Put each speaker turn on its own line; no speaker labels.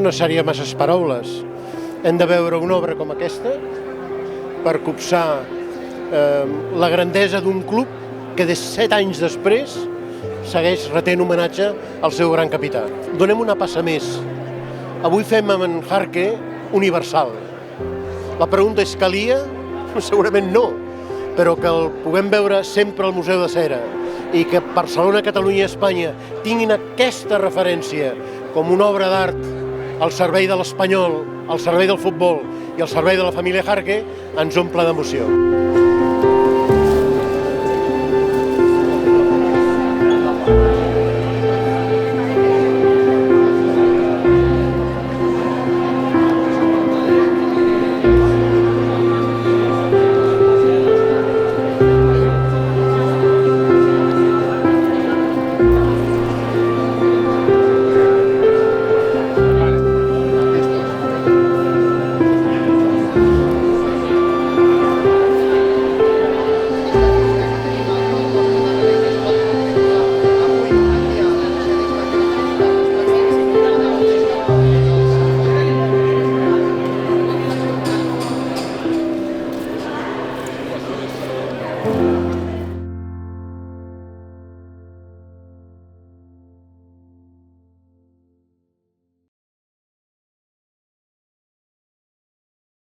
són necessàries masses paraules. Hem de veure una obra com aquesta per copsar la grandesa d'un club que 7 anys després segueix retent homenatge al seu gran capità. Donem una passa més. Avui fem amb en Jarque universal. La pregunta és: calia? Segurament no, però que el puguem veure sempre al Museu de Cera i que Barcelona, Catalunya i Espanya tinguin aquesta referència com una obra d'art al servei de l'espanyol, al servei del futbol i al servei de la família Jarque, ens omple d'emoció.